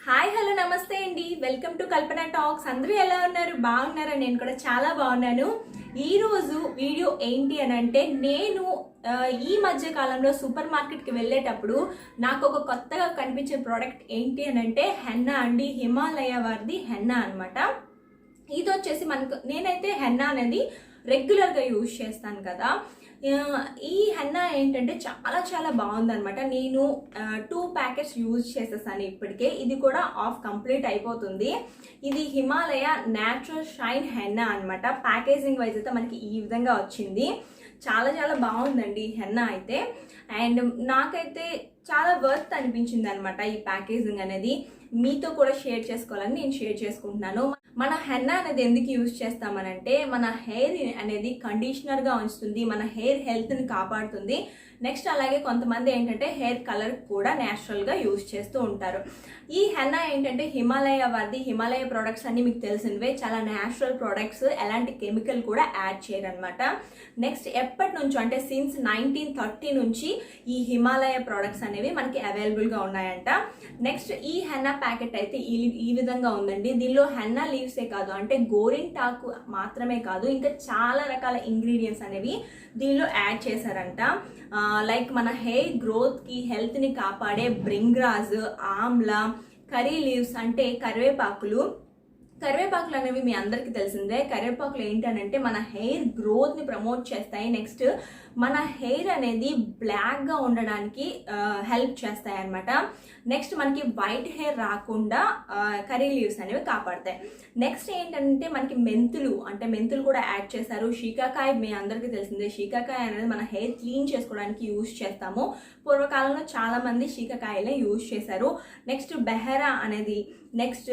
Hi hello నమస్తే అండి, welcome to Kalpana talks. అందరూ ఎలా ఉన్నారు? బాగున్నారా? నేను కూడా చాలా బాగున్నాను. ఈరోజు వీడియో ఏంటి అని అంటే, నేను ఈ మధ్య కాలంలో సూపర్ మార్కెట్కి వెళ్ళేటప్పుడు నాకు ఒక కొత్తగా కనిపించే ప్రోడక్ట్ ఏంటి అని అంటే హెన్నా అండి. హిమాలయ వారిది హెన్నా అనమాట. ఇది వచ్చేసి నేనైతే హెన్నా అనేది రెగ్యులర్గా యూజ్ చేస్తాను కదా. ఈ హెన్నా ఏంటంటే చాలా చాలా బాగుందనమాట. నేను 2 ప్యాకెట్స్ యూజ్ చేసేసాను ఇప్పటికే. ఇది కూడా కంప్లీట్ అయిపోతుంది. ఇది హిమాలయ న్యాచురల్ షైన్ హెన్నా అనమాట. ప్యాకేజింగ్ వైజ్ అయితే మనకి ఈ విధంగా వచ్చింది. చాలా చాలా బాగుందండి హెన్నా అయితే. అండ్ నాకైతే చాలా వర్త్ అనిపించింది అనమాట ఈ ప్యాకేజింగ్ అనేది. మీతో కూడా షేర్ చేసుకోవాలని నేను షేర్ చేసుకుంటున్నాను. మన హెన్నా అనేది ఎందుకు యూజ్ చేస్తామనంటే, మన హెయిర్ అనేది కండిషనర్గా ఉంచుతుంది, మన హెయిర్ హెల్త్ని కాపాడుతుంది. నెక్స్ట్ అలాగే కొంతమంది ఏంటంటే హెయిర్ కలర్ కూడా న్యాచురల్గా యూజ్ చేస్తూ ఉంటారు. ఈ హెన్నా ఏంటంటే హిమాలయ వారిది. హిమాలయ ప్రోడక్ట్స్ అన్ని మీకు తెలిసినవే, చాలా న్యాచురల్ ప్రోడక్ట్స్, ఎలాంటి కెమికల్ కూడా యాడ్ చేయరనమాట. నెక్స్ట్ ఎప్పటి నుంచో అంటే సిన్స్ 1930 నుంచి ఈ హిమాలయ ప్రోడక్ట్స్ అనేవి మనకి అవైలబుల్గా ఉన్నాయంట. నెక్స్ట్ ఈ హెన్నా ప్యాకెట్ అయితే ఈ విధంగా ఉందండి. దీనిలో హెన్నా లీవ్సే కాదు, అంటే గోరింటాకు మాత్రమే కాదు, ఇంకా చాలా రకాల ఇంగ్రీడియంట్స్ అనేవి దీనిలో యాడ్ చేశారంట. లైక్ మన హెయిర్ గ్రోత్కి, హెల్త్ని కాపాడే భృంగరాజ్, ఆమ్లా, కర్రీ లీవ్స్ అంటే కరివేపాకులు అనేవి మీ అందరికీ తెలిసిందే. కరివేపాకులు ఏంటనంటే మన హెయిర్ గ్రోత్ని ప్రమోట్ చేస్తాయి. నెక్స్ట్ మన హెయిర్ అనేది బ్లాక్గా ఉండడానికి హెల్ప్ చేస్తాయి అన్నమాట. నెక్స్ట్ మనకి వైట్ హెయిర్ రాకుండా కర్రీ లీవ్స్ అనేవి కాపాడతాయి. నెక్స్ట్ ఏంటంటే మనకి మెంతులు కూడా యాడ్ చేశారు. షికాకాయ్ మీ అందరికీ తెలిసిందే. షికాకాయ్ అనేది మన హెయిర్ క్లీన్ చేసుకోవడానికి యూజ్ చేస్తాము. పూర్వకాలంలో చాలా మంది షికాకాయలే యూజ్ చేశారు. నెక్స్ట్ బెహెరా అనేది, నెక్స్ట్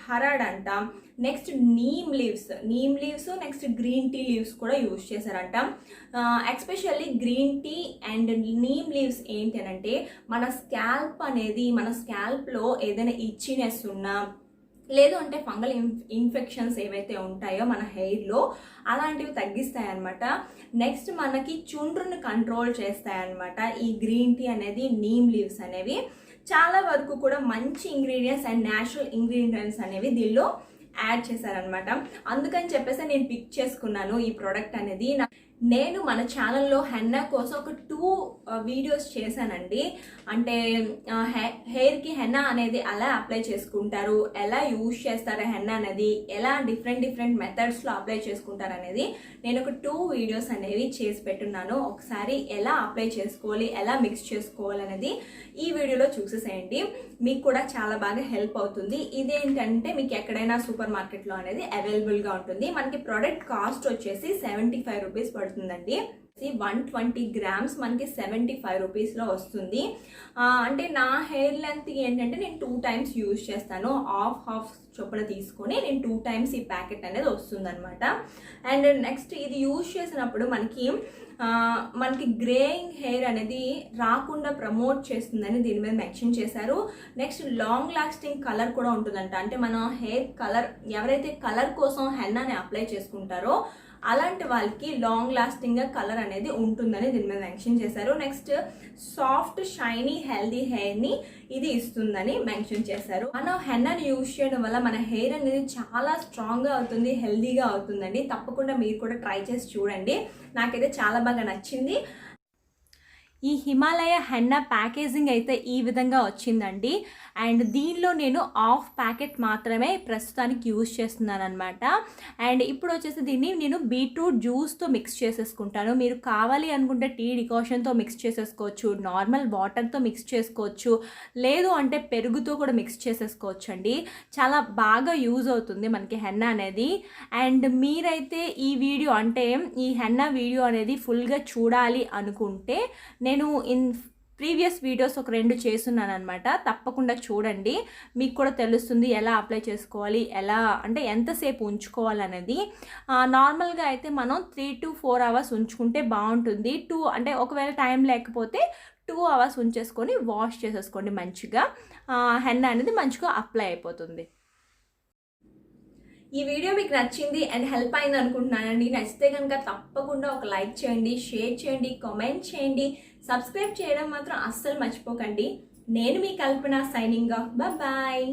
హరాడ్ అంట, next neem leaves, next green tea leaves కూడా యూజ్ చేశారంట. Especially green tea and neem leaves ఏంటి అంటే మన స్కాల్ప్లో ఏదైనా ఇచ్చినెస్ ఉన్నా, లేదు అంటే ఫంగల్ ఇన్ఫెక్షన్స్ ఏవైతే ఉంటాయో మన హెయిర్లో, అలాంటివి తగ్గిస్తాయి అన్నమాట. నెక్స్ట్ మనకి చుండ్రుని కంట్రోల్ చేస్తాయి అన్నమాట ఈ గ్రీన్ టీ అనేది, నీమ్ లీవ్స్ అనేవి. చాలా వరకు కూడా మంచి ఇంగ్రీడియంట్స్ అండ్ న్యాచురల్ ఇంగ్రీడియంట్స్ అనేవి దీనిలో యాడ్ చేశారనమాట. అందుకని చెప్పేసి నేను పిక్ చేసుకున్నాను ఈ ప్రోడక్ట్ అనేది. నేను మన ఛానల్లో హెన్నా కోసం ఒక 2 వీడియోస్ చేశానండి. అంటే హెయిర్కి హెన్నా అనేది ఎలా అప్లై చేసుకుంటారు, ఎలా యూజ్ చేస్తారు హెన్నా అనేది, ఎలా డిఫరెంట్ మెథడ్స్లో అప్లై చేసుకుంటారు అనేది నేను ఒక 2 వీడియోస్ అనేవి చేసి పెట్టున్నాను. ఒకసారి ఎలా అప్లై చేసుకోవాలి, ఎలా మిక్స్ చేసుకోవాలి అనేది ఈ వీడియోలో చూసేసేయండి. మీకు కూడా చాలా బాగా హెల్ప్ అవుతుంది. ఇదేంటంటే మీకు ఎక్కడైనా సూపర్ మార్కెట్లో అనేది అవైలబుల్గా ఉంటుంది. మనకి ప్రోడక్ట్ కాస్ట్ వచ్చేసి 75 రూపీస్ పడుతుందండి. 120 గ్రామ్స్ మనకి 75 రూపీస్లో వస్తుంది. అంటే నా హెయిర్ లెంత్ ఏంటంటే నేను 2 టైమ్స్ యూజ్ చేస్తాను. హాఫ్ చొప్పున తీసుకొని నేను 2 టైమ్స్ ఈ ప్యాకెట్ అనేది వస్తుంది అనమాట. అండ్ నెక్స్ట్ ఇది యూజ్ చేసినప్పుడు మనకి గ్రేయింగ్ హెయిర్ అనేది రాకుండా ప్రమోట్ చేస్తుందని దీని మీద మెన్షన్ చేశారు. నెక్స్ట్ లాంగ్ లాస్టింగ్ కలర్ కూడా ఉంటుందంట. అంటే మన హెయిర్ కలర్, ఎవరైతే కలర్ కోసం హెన్నాని అప్లై చేసుకుంటారో అలాంటి వాళ్ళకి లాంగ్ లాస్టింగ్ కలర్ అనేది ఉంటుందని దీని మీద మెన్షన్ చేశారు. నెక్స్ట్ సాఫ్ట్ షైనీ హెల్దీ హెయిర్ని ఇది ఇస్తుందని మెన్షన్ చేశారు. మనం హెన్నాని యూజ్ చేయడం వల్ల మన హెయిర్ అనేది చాలా స్ట్రాంగ్గా అవుతుంది, హెల్దీగా అవుతుందండి. తప్పకుండా మీరు కూడా ట్రై చేసి చూడండి. నాకైతే చాలా బాగా నచ్చింది. ఈ హిమాలయ హెన్నా ప్యాకేజింగ్ అయితే ఈ విధంగా వచ్చిందండి. అండ్ దీనిలో నేను హాఫ్ ప్యాకెట్ మాత్రమే ప్రస్తుతానికి యూజ్ చేస్తున్నాను అనమాట. అండ్ ఇప్పుడు వచ్చేసి దీన్ని నేను బీట్రూట్ జ్యూస్తో మిక్స్ చేసేసుకుంటాను. మీరు కావాలి అనుకుంటే టీ డికాషన్తో మిక్స్ చేసేసుకోవచ్చు, నార్మల్ వాటర్తో మిక్స్ చేసుకోవచ్చు, లేదు అంటే పెరుగుతో కూడా మిక్స్ చేసేసుకోవచ్చు అండి. చాలా బాగా యూజ్ అవుతుంది మనకి హెన్నా అనేది. అండ్ మీరైతే ఈ వీడియో అంటే ఈ హెన్నా వీడియో అనేది ఫుల్గా చూడాలి అనుకుంటే నేను ప్రీవియస్ వీడియోస్ ఒక 2 చేస్తున్నాను అనమాట. తప్పకుండా చూడండి, మీకు కూడా తెలుస్తుంది ఎలా అప్లై చేసుకోవాలి, ఎలా అంటే ఎంతసేపు ఉంచుకోవాలనేది. నార్మల్గా అయితే మనం 3 to 4 అవర్స్ ఉంచుకుంటే బాగుంటుంది. అంటే ఒకవేళ టైం లేకపోతే 2 అవర్స్ ఉంచేసుకొని వాష్ చేసేసుకోండి మంచిగా. హెన్నా అనేది మంచిగా అప్లై అయిపోతుంది. ఈ వీడియో మీకు నచ్చింది అండ్ హెల్ప్ అయింది అనుకుంటున్నానండి. నచ్చితే కనుక తప్పకుండా ఒక లైక్ చేయండి, షేర్ చేయండి, కామెంట్ చేయండి, సబ్స్క్రైబ్ చేయడం మాత్రం అస్సలు మర్చిపోకండి. నేను మీ కల్పన, సైనింగ్ ఆఫ్. బాయ్.